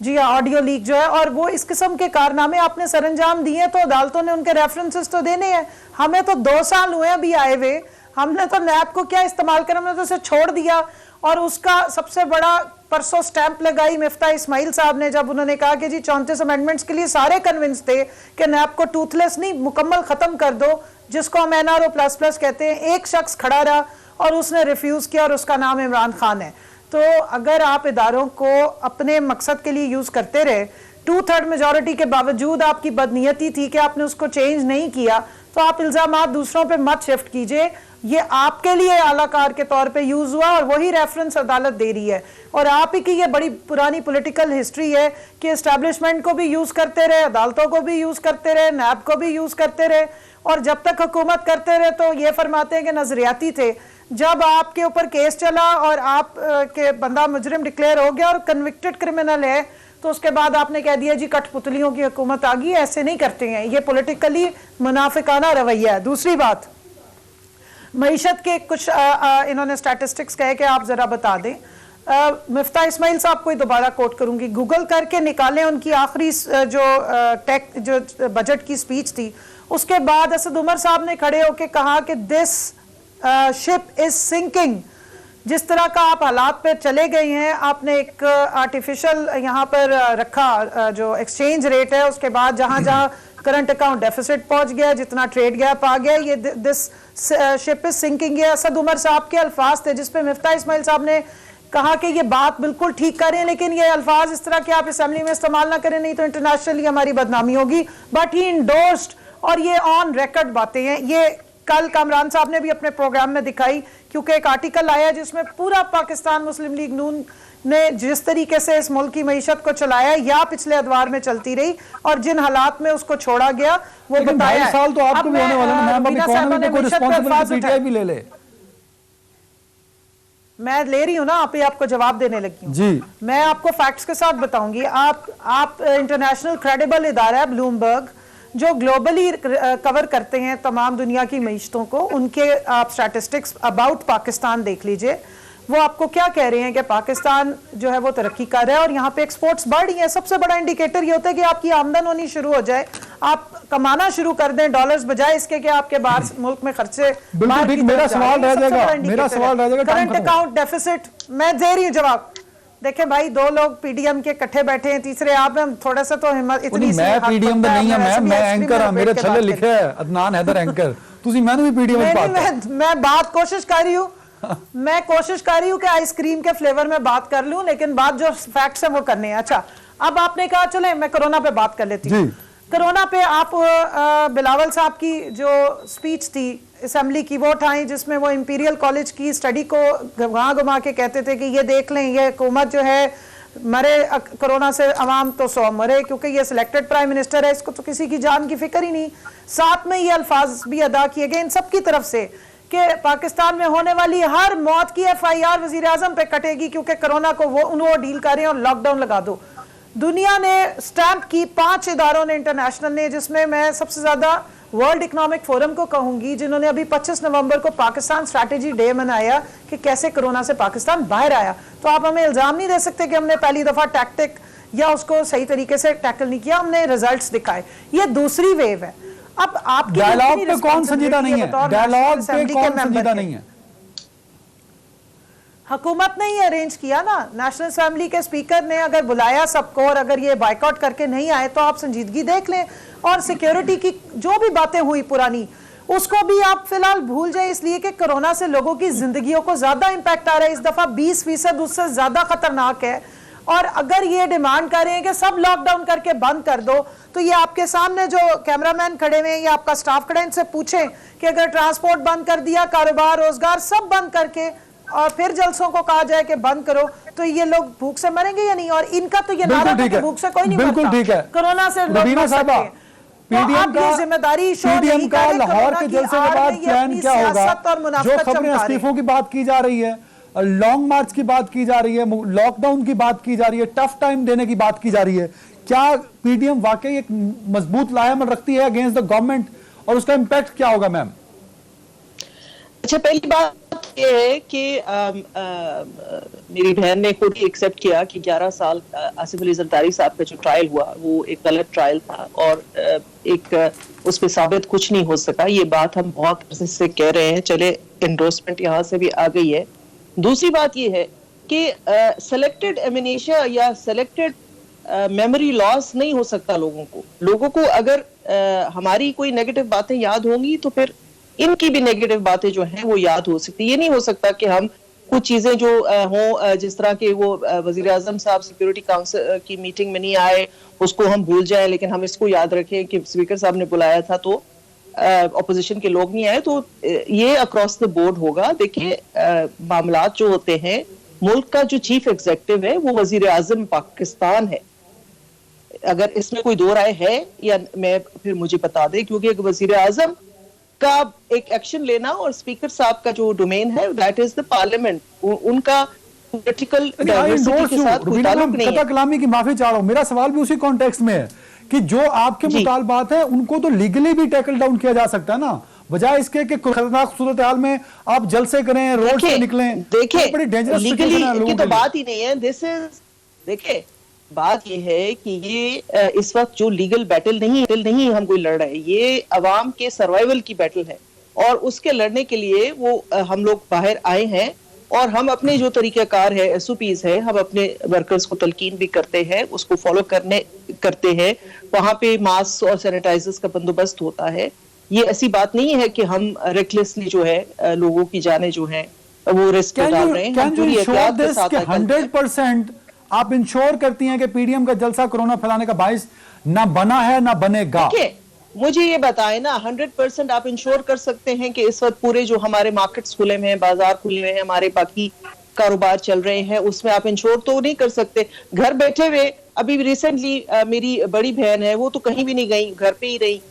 जी हाँ, ऑडियो लीक जो है, और वो इस किस्म के कारनामे आपने सरंजाम दिए, तो अदालतों ने उनके रेफरेंसेस तो देने हैं। हमें तो 2 साल हुए अभी आए हुए, हमने तो नैब को क्या इस्तेमाल करा, हमने तो उसे छोड़ दिया। और उसका सबसे बड़ा परसों स्टैंप लगाई मिफ्ता इस्माइल साहब ने, जब उन्होंने कहा कि जी 34 अमेंडमेंट्स के लिए सारे कन्विंस थे कि नैब को टूथलेस नहीं मुकम्मल खत्म कर दो, जिसको हम NRO प्लस कहते हैं। एक शख्स खड़ा रहा और उसने रिफ्यूज किया और उसका नाम इमरान खान है। तो अगर आप इदारों को अपने मकसद के लिए यूज करते रहे, 2/3 मेजॉरिटी के बावजूद आपकी बदनीयती थी कि आपने उसको चेंज नहीं किया, तो आप इल्जामात दूसरों पे मत शिफ्ट कीजिए। ये आपके लिए आलाकार के तौर पे यूज हुआ और वही रेफरेंस अदालत दे रही है। और आप ही की ये बड़ी पुरानी पॉलिटिकल हिस्ट्री है कि एस्टैब्लिशमेंट को भी यूज करते रहे, अदालतों को भी यूज करते रहे, नैब को भी यूज करते रहे, और जब तक हुकूमत करते रहे तो ये फरमाते हैं कि नजरियाती थे। जब आपके ऊपर केस चला और आप के बंदा मुजरिम डिक्लेयर हो गया और कन्विक्टेड क्रिमिनल है, तो उसके बाद आपने कह दिया जी कठपुतलियों की हुकूमत आ गई। ऐसे नहीं करते हैं, ये पॉलिटिकली मुनाफिकाना रवैया है। दूसरी बात, मईशत के कुछ इन्होंने स्टैटिस्टिक्स कहे कि आप जरा बता दें। मिफ्ता इस्माइल साहब को दोबारा कोट करूंगी, गूगल करके निकालें उनकी आखिरी जो बजट की स्पीच थी, उसके बाद असद उमर साहब ने खड़े होकर कहा कि दिस शिप इज सिंकिंग। जिस तरह का आप हालात पे चले गए हैं, आपने एक आर्टिफिशियल यहाँ पर रखा जो एक्सचेंज रेट है, उसके बाद जहां जहां करंट अकाउंट डेफिसिट पहुंच गया, जितना ट्रेड गैप आ गया, ये दिस शिप इज सिंकिंग। ये असद उमर साहब के अल्फाज थे, जिसपे मिफ्ता इस्माइल साहब ने कहा कि ये बात बिल्कुल ठीक कर रहे हैं, लेकिन ये अल्फाज इस तरह के आप असेंबली में इस्तेमाल ना करें, नहीं तो इंटरनेशनली हमारी बदनामी होगी। बट ही इंडोर्स्ड, और ये ऑन रिकॉर्ड बातें हैं। ये कल कामरान साहब ने भी अपने प्रोग्राम में दिखाई, क्योंकि एक आर्टिकल आया जिसमें पूरा पाकिस्तान मुस्लिम लीग नून ने जिस तरीके से इस मुल्क की मईशत को चलाया या पिछले अदवार में चलती रही और जिन हालात में उसको छोड़ा गया, वो बताया। 2.5 साल तो आपको भी होने वाले हैं, मैम, अभी इकोनॉमी पे कोई रिस्पांसिबिलिटी पीटीआई भी ले ले। मैं ले रही हूं ना, आप ही आपको जवाब देने लगी हूं जी। मैं आपको फैक्ट्स के साथ बताऊंगी। आप इंटरनेशनल क्रेडिबल इदारा है ब्लूमबर्ग, जो ग्लोबली कवर करते हैं तमाम दुनिया की मईशतों को, उनके आप स्टैटिस्टिक्स अबाउट पाकिस्तान देख लीजिए। वो आपको क्या कह रहे हैं कि पाकिस्तान जो है वो तरक्की कर रहा है और यहाँ पे एक्सपोर्ट्स बढ़ रही है। सबसे बड़ा इंडिकेटर ये होता है कि आपकी आमदन होनी शुरू हो जाए, आप कमाना शुरू कर दें डॉलर्स, बजाय इसके कि आपके बाहर मुल्क में खर्चे। मेरा सवाल रह जाएगा करंट अकाउंट डेफिसिट। मैं दे रही हूँ जवाब। देखें भाई, 2 लोग पीडीएम के इकट्ठे बैठे हैं, तीसरे आप हैं, थोड़ा सा तो हिम्मत इतनी सी। मैं पीडीएम में नहीं है मैम, मैं एंकर हूं, मेरे थल्ले लिखे है अदनान हैदर एंकर। तुसी मैंने भी पीडीएम में बात मैं बात कोशिश कर रही हूं मैं कोशिश कर रही हूं कि आइसक्रीम के फ्लेवर में बात कर लूं, लेकिन बात जो फैक्ट्स है वो करने हैं। अच्छा, अब आपने कहा चले मैं कोरोना पे बात कर लेती हूँ। कोरोना पे आप बिलावल साहब की जो स्पीच थी असेंबली की वो उठाई, जिसमें वो इंपीरियल कॉलेज की स्टडी को घुमा के कहते थे कि ये देख लें, ये हुकूमत जो है मरे कोरोना से, अवाम तो 100 मरे, क्योंकि ये सिलेक्टेड प्राइम मिनिस्टर है, इसको तो किसी की जान की फिक्र ही नहीं। साथ में ये अल्फाज भी अदा किए गए इन सबकी तरफ से कि पाकिस्तान में होने वाली हर मौत की FIR वजीर आजम पे कटेगी, क्योंकि कोरोना को वो डील करें और लॉकडाउन लगा दो। दुनिया ने स्टैंप की 5 इदारों ने, इंटरनेशनल ने, जिसमें मैं सबसे ज्यादा वर्ल्ड इकोनॉमिक फोरम को कहूंगी, जिन्होंने अभी 25 नवंबर को पाकिस्तान स्ट्रैटेजी डे मनाया कि कैसे कोरोना से पाकिस्तान बाहर आया। तो आप हमें इल्जाम नहीं दे सकते कि हमने पहली दफा टैक्टिक या उसको सही तरीके से टैकल नहीं किया, हमने रिजल्ट्स दिखाए। ये दूसरी वेव है। अब आपकी डायलॉग पे कौन संजीदा नहीं है? डायलॉग पे कौन संजीदा नहीं है? हुकूमत ने ही अरेंज किया ना। नेशनल असेंबली के स्पीकर ने अगर बुलाया सबको, और अगर ये बाइकआउट करके नहीं आए तो आप संजीदगी देख लें। और सिक्योरिटी की जो भी बातें हुई पुरानी, उसको भी आप फिलहाल भूल जाए, इसलिए कि कोरोना से लोगों की जिंदगियों को ज्यादा इंपैक्ट आ रहा है। इस दफा 20% उससे ज्यादा खतरनाक है। और अगर ये डिमांड कर रहे हैं कि सब लॉकडाउन करके बंद कर दो, तो ये आपके सामने जो कैमरामैन खड़े हुए हैं या आपका स्टाफ खड़े हैं, इनसे पूछें कि अगर ट्रांसपोर्ट बंद कर दिया, कारोबार रोजगार सब बंद करके, और फिर जलसों को कहा जाए कि बंद करो, तो ये लोग भूख से मरेंगे या नहीं? और इनका तो ये नारा है कि भूख से कोई नहीं मरता, ठीक है, कोरोना से लोग मर सकते हैं। पीडीएम का जिम्मेदारी पीडीएम का लाहौर के जलसे के बाद प्लान क्या होगा? जो खबरें इस्तीफों की बात की जा रही है, लॉन्ग मार्च की बात की जा रही है, लॉकडाउन की बात की जा रही है, टफ टाइम देने की बात की जा रही है, क्या पीडीएम वाकई एक मजबूत लाहेमल रखती है अगेंस्ट द गवर्नमेंट, और उसका इंपैक्ट क्या होगा मैम? अच्छा, पहली बात ये है कि मेरी बहन ने खुद ही एक्सेप्ट किया कि 11 साल आसिफ अली जरदारी साहब का जो ट्रायल हुआ वो एक गलत ट्रायल था और एक उस पे साबित कुछ नहीं हो सका। ये बात हम बहुत अरसे से कह रहे हैं, चले एंडोर्समेंट यहाँ से भी आ गई है। दूसरी बात ये है कि सेलेक्टेड एमनेशिया या सेलेक्टेड मेमोरी लॉस नहीं हो सकता लोगों को अगर हमारी कोई नेगेटिव बातें याद होंगी तो फिर इनकी भी नेगेटिव बातें जो हैं वो याद हो सकती है। ये नहीं हो सकता कि हम कुछ चीजें जो हों, जिस तरह के वो वजीर आजम साहब सिक्योरिटी काउंसिल की मीटिंग में नहीं आए उसको हम भूल जाएं, लेकिन हम इसको याद रखें कि स्पीकर साहब ने बुलाया था तो ऑपोजिशन के लोग नहीं आए। तो ये अक्रॉस द बोर्ड होगा। देखिए मामलात जो होते हैं, मुल्क का जो चीफ एग्जीक्यूटिव है वो वजीर आजम पाकिस्तान है। अगर इसमें कोई दो राय है या मैं फिर मुझे बता दे, क्योंकि एक वजीर आजम का एक एक्शन लेना और स्पीकर साहब का जो डोमेन है दैट इज द पार्लियामेंट, उनका पॉलिटिकल डाइवर्सिटी के साथ कोई ताल्लुक नहीं है। कलामी की माफी चाह रहा हूं, मेरा सवाल भी उसी कॉन्टेक्स्ट में है कि जो आपके मुतालबात हैं उनको तो लीगली भी टैकल डाउन किया जा सकता है ना, बजाय इसके कि खतरनाक सूरत हाल में आप जलसे करें, रोड पे निकलें। देखिए बड़ी डेंजरस लीगली की तो बात ही नहीं है। दिस इज, देखिए बात ये है कि ये इस वक्त जो लीगल बैटल नहीं हम कोई लड़ रहे हैं, ये अवाम के सर्वाइवल की बैटल है और उसके लड़ने के लिए वो हम लोग बाहर आए हैं और हम अपने जो तरीकाकार है, SOPs है, हम अपने वर्कर्स को तलकीन भी करते हैं, उसको फॉलो करते हैं। वहां पे मास्क और सैनिटाइजर्स का बंदोबस्त होता है। ये ऐसी बात नहीं है कि हम रेकलेसली जो है लोगों की जाने जो है वो रिस्क में डाल रहे हैं। हम पूरी एहतियात के साथ 100% आप इंश्योर करती हैं कि पीडीएम का जलसा कोरोना फैलाने का बाइस ना बना है ना बनेगा? देखिए मुझे ये बताएं ना, 100% आप इंश्योर कर सकते हैं कि इस वक्त पूरे जो हमारे मार्केट्स खुले हुए हैं, बाजार खुले हुए हैं, हमारे बाकी कारोबार चल रहे हैं, उसमें आप इंश्योर तो नहीं कर सकते। घर बैठे हुए अभी रिसेंटली मेरी बड़ी बहन है, वो तो कहीं भी नहीं गई, घर पे ही रही,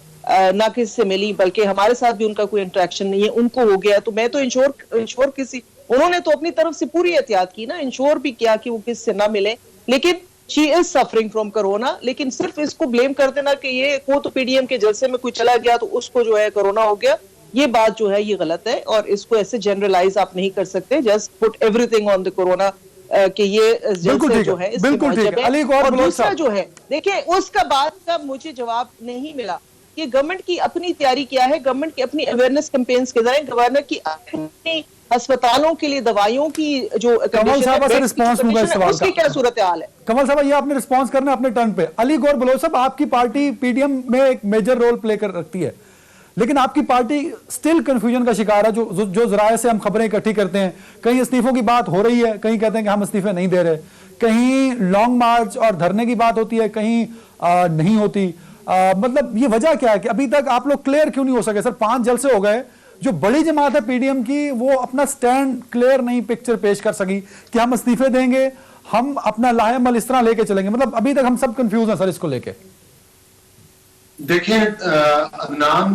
ना किसी से मिली, बल्कि हमारे साथ भी उनका कोई इंटरेक्शन नहीं है, उनको हो गया। तो मैं तो इंश्योर किसी, उन्होंने तो अपनी तरफ से पूरी एहतियात की ना, इंश्योर भी किया कि वो किसी से ना मिले, लेकिन she is suffering from corona. लेकिन सिर्फ इसको ब्लेम कर देना कि ये को तो पीडीएम के जलसे में कोई चला गया तो उसको जो है कोरोना हो गया, ये बात जो है ये गलत है और इसको ऐसे जनरलाइज आप नहीं कर सकते। Just put everything on the corona कि ये जलसे जो है बिल्कुल ठीक है। और दूसरा जो है, देखिए उसका बात का मुझे जवाब नहीं मिला कि गवर्नमेंट की अपनी तैयारी क्या है, गवर्नमेंट की अपनी अवेयरनेस कैंपेन्स के जरिए, गवर्नर की अपनी अस्पतालों के लिए दवाइयों की जो कमल साहब से रिस्पांस होगा इस सवाल उसकी क्या सूरत हाल है? कमल साहब ये आपने रिस्पांस करना अपने टर्न पे। अली गौर बलोच साहब, आपकी पार्टी पीडीएम में एक मेजर रोल प्ले कर रखती है, लेकिन आपकी पार्टी स्टिल कंफ्यूजन का शिकार है। जो जराये से हम खबरें इकट्ठी करते हैं, कहीं इस्तीफों की बात हो रही है, कहीं कहते हैं कि हम इस्तीफे नहीं दे रहे, कहीं लॉन्ग मार्च और धरने की बात होती है, कहीं नहीं होती। मतलब ये वजह क्या है कि अभी तक आप लोग क्लियर क्यों नहीं हो सके? सर 5 जलसे हो गए, जो बड़ी जमात है पीडीएम की वो अपना स्टैंड क्लियर नहीं पिक्चर पेश कर सकी कि हम इस्तीफे देंगे, हम अपना लाहेमल इस तरह लेके चलेंगे। मतलब अभी तक हम सब कंफ्यूज हैं सर इसको लेके। देखिए अदनान,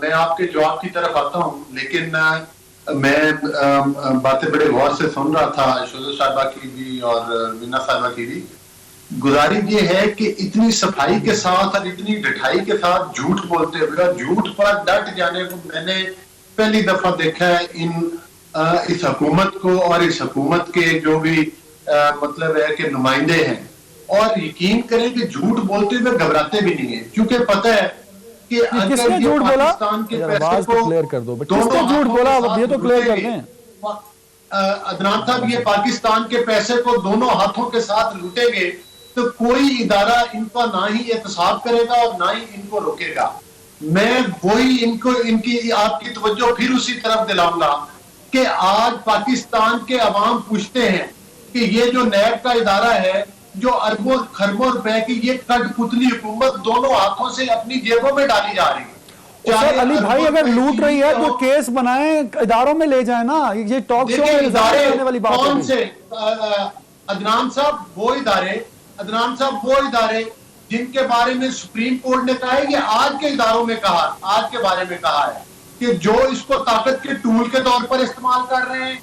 मैं आपके जवाब की तरफ आता हूं, लेकिन मैं बातें बड़े गौर से सुन रहा था, शोजा साहिबा की भी और मीना साहिबा की भी। गुजारिश ये है कि इतनी सफाई के साथ और इतनी डठाई के साथ झूठ बोलते हुए और झूठ पर डट जाने को मैंने पहली दफा देखा है इस हुकूमत को और इस हुकूमत के जो भी मतलब है कि नुमाइंदे हैं। और यकीन करें कि झूठ बोलते हुए घबराते भी नहीं है, क्योंकि पता है कि किसने झूठ बोला? पाकिस्तान के पैसे को क्लियर कर दो, किसने झूठ बोला ये तो क्लियर कर दें। अदनान साहब, ये पाकिस्तान के पैसे को दोनों हाथों के साथ लूटेंगे तो कोई इदारा इनका ना ही एहतसाब करेगा और ना ही इनको रोकेगा। मैं वही इनकी आपकी तवज्जो फिर उसी तरफ दिलाऊंगा कि आज पाकिस्तान के अवाम पूछते हैं कि ये जो नैब का इदारा है, जो अरबों खरबों रुपए की ये कठपुतली हुकूमत दोनों हाथों से अपनी जेबों में डाली जा रही है। सर अली भाई, अगर लूट रही है तो केस बनाए, इदारों में ले जाए ना। ये टॉक शो में वाली बात कौन से अदनान साहब वो इदारे जिनके बारे में सुप्रीम कोर्ट ने कहा है कि आज के इदारों में कहा, आज के बारे में कहा है कि जो इसको ताकत के टूल के तौर पर इस्तेमाल कर रहे हैं,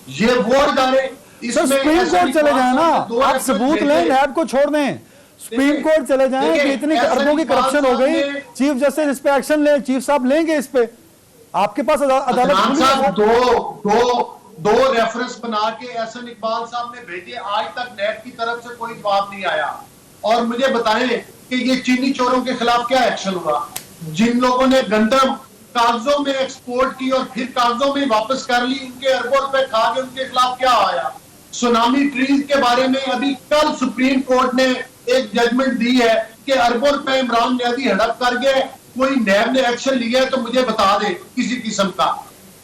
ये वो इदारे। सुप्रीम कोर्ट चले जाए ना, आप सबूत लें, नैब को छोड़ दें, सुप्रीम कोर्ट चले जाएं कि इतनी अरबों की करप्शन हो गई, चीफ जस्टिस इस पे एक्शन ले, चीफ साहब लेंगे इस पे। आपके पास अदालत अदनान खुली है साहब सर? दो रेफरेंस बना के एहसन इकबाल साहब ने भेजे, आज तक नेट की तरफ से कोई जवाब नहीं आया। और मुझे बताएं कि ये चीनी चोरों के खिलाफ क्या एक्शन हुआ? जिन लोगों ने गंदम कागजों में एक्सपोर्ट की और फिर कागजों में वापस कर ली, उनके अरबों रुपए खा गए, उनके खिलाफ क्या आया? सुनामी ट्रीज के बारे में अभी कल सुप्रीम कोर्ट ने एक जजमेंट दी है कि अरबों रुपए इमरान न्याजी हड़प कर गए, कोई नैब ने एक्शन लिया है तो मुझे बता दे किसी किस्म का।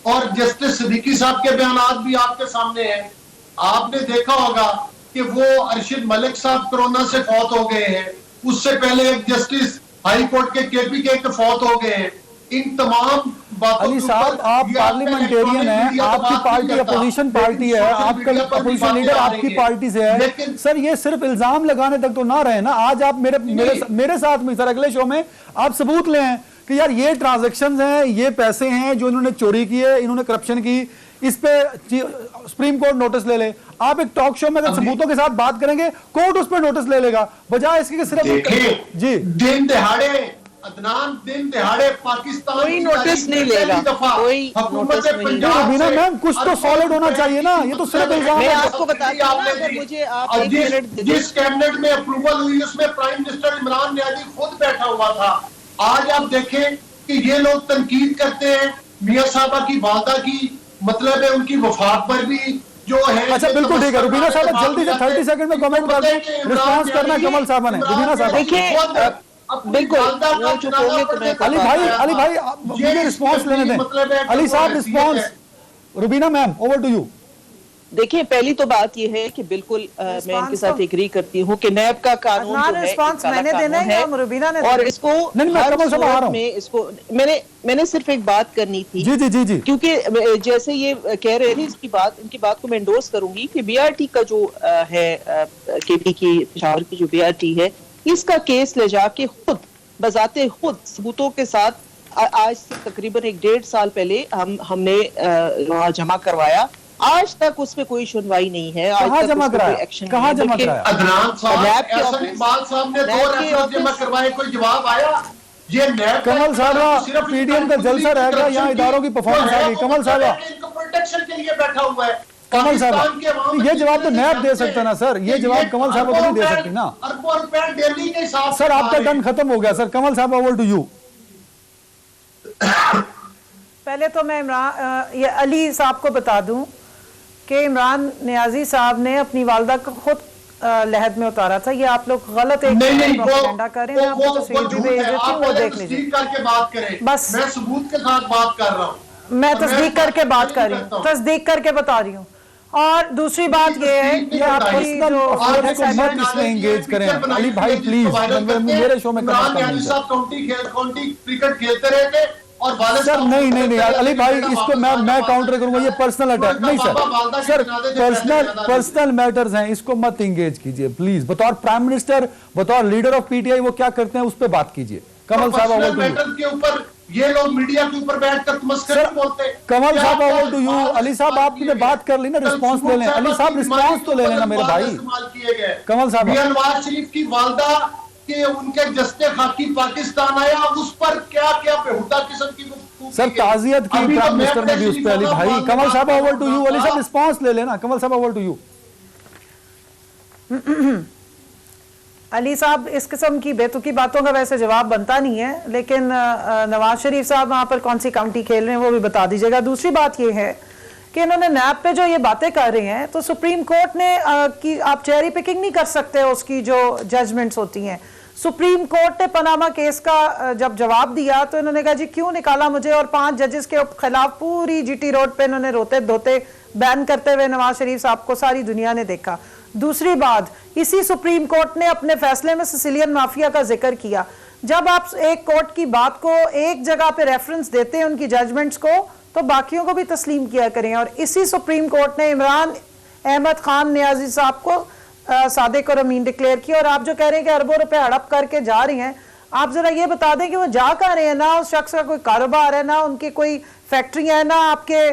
और जस्टिस सिद्दीकी साहब के बयान भी आपके सामने हैं। आपने देखा होगा कि वो अरशद मलिक साहब कोरोना से फौत हो गए हैं, उससे पहले एक जस्टिस हाई कोर्ट के केपीके के फौत हो गए हैं। इन तमाम बातों अली साहब, आप पार्लियामेंटेरियन हैं, आपकी पार्टी अपोजिशन पार्टी है, आपका अपोजिशन लीडर आपकी पार्टी से है सर। ये सिर्फ इल्जाम लगाने तक तो ना रहे ना। आज आप मेरे साथ में सर अगले शो में आप सबूत ले आए कि यार ये ट्रांजैक्शंस हैं, ये पैसे हैं जो इन्होंने चोरी किए, इन्होंने करप्शन की, इस पे सुप्रीम कोर्ट नोटिस ले ले। आप एक टॉक शो में अगर सबूतों के साथ बात करेंगे, कोर्ट उस पर नोटिस ले लेगा, बजाय इसके सिर्फ जी दिन दिहाड़े अदनान दिन दिहाड़े पाकिस्तान कोई नोटिस नहीं लेगा, कोई नोटिस नहीं लेगा। बीना मैम कुछ तो सॉलिड होना चाहिए ना, ये तो सिर्फ इल्जाम मैं है। आपको बताती हूं, अगर मुझे आप एक मिनट दे दें। जिस कैबिनेट में अप्रूवल हुई उसमें प्राइम मिनिस्टर इमरान न्याजी खुद बैठा हुआ था। आज आप देखें कि ये लोग तनकीद करते हैं मियां साहबा की वादा की, मतलब है उनकी वफात पर भी जो है। अच्छा बिल्कुल ठीक है रुबीना साहब, जल्दी से 30 सेकंड में कमेंट कर दें, रिस्पांस करना कमल साहब ने। रुबीना साहब देखिए बिल्कुल वो जो बोले तो मैं अली भाई मुझे रिस्पांस लेने दें। अली साहब response, Rubina ma'am over to you. देखिए पहली तो बात यह है कि बिल्कुल मैं इनके साथ एग्री करती हूँ कि नैब का कानून जो है रिस्पांस मैंने देना है या रुबीना ने, और इसको हर सूरत में इसको मैंने सिर्फ एक बात करनी थी जी क्योंकि जैसे ये कह रहे थे इनकी बात को मैं एंडोर्स करूंगी कि बीआरटी का जो है केपी की पेशावर की जो बीआरटी है, इसका केस ले जाके खुद बजाते खुद सबूतों के साथ आज से तकरीबन 1.5 साल पहले हमने वहां जमा करवाया। आज तक उसमें कोई सुनवाई नहीं है। कहाँ जमा कराया? एक्शन कहाँ जमा कराया? अदनान साहब एहसन इकबाल साहब ने 2 रेफरेंस जमा करवाए, कोई जवाब आया? ये नैब कमल साहब पीडीएम का जलसा रह गया, यहाँ इदारों की परफॉर्मेंस आ गई। कमल साहब इनको प्रोटेक्शन के लिए बैठा हुआ है। कमल साहब ये जवाब तो नैब दे सकता ना सर, ये जवाब कमल साहब को नहीं दे सकती ना। अरबों रुपए डेली के हिसाब सर आपका टर्न खत्म हो गया सर। कमल साहब ओवर टू यू। पहले तो मैं ये अली साहब को बता दूं कि इमरान नियाजी साहब ने अपनी वालदा को खुद लहद में उतारा था। ये आप लोग गलत एक प्रोपेगेंडा कर रहे हैं। मैं आपको तस्वीर भी भेज देती हूं, वो देख लीजिए। करके बात करें, बस मैं सबूत के साथ बात कर रहा हूं। मैं तस्दीक करके बात कर रही हूँ, तस्दीक करके बता रही हूँ। और दूसरी बात ये है कि आपकी जो एंगेज करें अली भाई प्लीज, मेरे शो में काउंटी क्रिकेट खेलते रहे थे और सर नहीं अली भाई इसको मैं काउंटर करूंगा। ये पर्सनल अटैक नहीं सर, पर्सनल मैटर्स हैं, इसको मत एंगेज कीजिए प्लीज। बतौर प्राइम मिनिस्टर, बतौर लीडर ऑफ पीटीआई वो क्या करते हैं उस पर बात कीजिए। कमल साहब ओवर टू यू। के ऊपर ये लोग मीडिया के ऊपर बैठकर तमस्करी बोलते हैं। कमल साहब ओवर टू यू। अली साहब आपने बात कर ली ना, रिस्पांस ले लें। अली साहब रिस्पांस तो ले लेना मेरे भाई। कमल साहब नवाज शरीफ की वालदा के उनके जस्ते खाकी पाकिस्तान आया, उस पर क्या बेहुदा किस्म की सर ताजियत की प्राइम मिनिस्टर ने भी उस पर। अली भाई कमल साहब ओवर टू यू। अली साहब रिस्पांस ले लेना। कमल साहब ओवर टू यू। अली साहब इस किस्म की बेतुकी बातों का वैसे जवाब बनता नहीं है, लेकिन नवाज शरीफ साहब वहां पर कौन सी काउंटी खेल रहे हैं वो भी बता दीजिएगा। दूसरी बात ये है कि इन्होंने नैब पे जो ये बातें कर रहे हैं, तो सुप्रीम कोर्ट ने कि आप चेरी पिकिंग नहीं कर सकते उसकी जो जजमेंट्स होती हैं। सुप्रीम कोर्ट ने पनामा केस का जब जवाब दिया तो इन्होंने कहा जी क्यों निकाला मुझे, और 5 जजेस के खिलाफ पूरी जीटी रोड पे इन्होंने रोते धोते बैन करते हुए नवाज शरीफ साहब को सारी दुनिया ने देखा। दूसरी बात, इसी सुप्रीम कोर्ट ने अपने फैसले में सिसिलियन माफिया का जिक्र किया। जब आप एक कोर्ट की बात को एक जगह पे रेफरेंस देते हैं उनकी जजमेंट्स को, तो बाकियों को भी तस्लीम किया करें। और इसी सुप्रीम कोर्ट ने इमरान अहमद खान नियाजी साहब को सादिक और अमीन डिक्लेयर किया। और आप जो कह रहे हैं कि अरबों रुपए हड़प करके जा रही हैं, आप जरा ये बता दें कि वो जा कर रहे हैं। ना उस शख्स का कोई कारोबार है, ना उनकी कोई फैक्ट्री है, ना आपके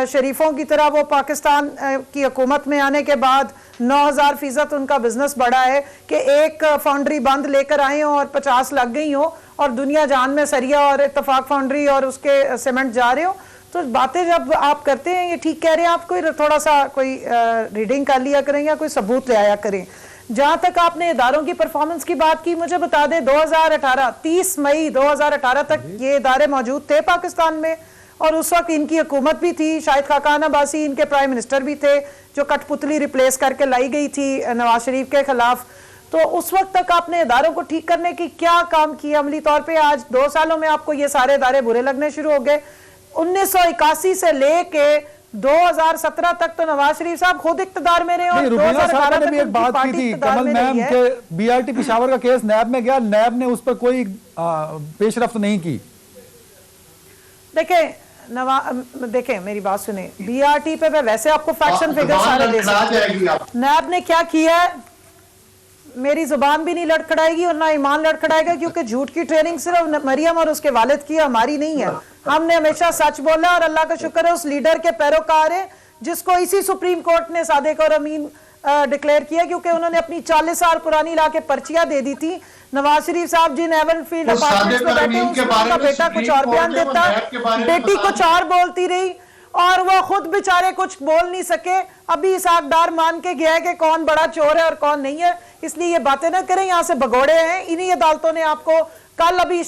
शरीफों की तरह वो पाकिस्तान की हुकूमत में आने के बाद 9000% उनका बिजनेस बढ़ा है कि एक फाउंड्री बंद लेकर आए हो और 50 लग गई हो और दुनिया जान में सरिया और इत्तेफाक फाउंड्री और उसके सीमेंट जा रहे हो। तो बातें जब आप करते हैं ये ठीक कह रहे हैं, आप कोई थोड़ा सा कोई रीडिंग कर लिया करें या कोई सबूत ले आया करें। जहां तक आपने इदारों की परफॉर्मेंस की बात की, मुझे बता दें 2018 30 मई 2018 तक ये इदारे मौजूद थे पाकिस्तान में और उस वक्त इनकी हुकूमत भी थी, शाहिद खाकान अब्बासी इनके प्राइम मिनिस्टर भी थे, जो कठपुतली रिप्लेस करके लाई गई थी नवाज शरीफ के खिलाफ। तो उस वक्त तक आपने इदारों को ठीक करने की क्या काम किया अमली तौर पे? आज 2 सालों में आपको ये सारे इदारे बुरे लगने शुरू हो गए। 1981 से लेके 2017 तक तो नवाज शरीफ साहब खुद इख्तियार में रहे और 2018 तक भी एक बात की थी कमल मैम के बीआरटी पेशावर का केस नैब में गया, नैब ने उस पर कोई पेशरफ्त नहीं की। देखें मेरी बात सुने, बीआरटी पे वैसे आपको फैक्शन फिगर सारे दे सकते। नैब ने क्या किया है, मेरी जुबान भी नहीं लड़खड़ाएगी और ना ईमान लड़खड़ाएगा, क्योंकि झूठ की ट्रेनिंग सिर्फ मरियम और उसके वालिद की, हमारी नहीं है। हमने हमेशा सच बोला और अल्लाह का शुक्र है उस लीडर के पैरोकार है जिसको इसी सुप्रीम कोर्ट ने सादिक और अमीन डिक्लेयर किया, क्योंकि उन्होंने अपनी 40 साल पुरानी ला के पर्चियां दे दी थी। नवाज शरीफ साहब जिन एवनफील्ड अपार्टमेंट्स में बैठे उनका बेटा कुछ और बयान देता, बेटी कुछ और बोलती रही और वो खुद बेचारे कुछ बोल नहीं सके। अभी इसाकदार मान के गया है कि कौन बड़ा चोर है और कौन नहीं है, इसलिए ये बातें ना करें, यहाँ से भगोड़े हैं। इन्हीं अदालतों ने आपको कल अभी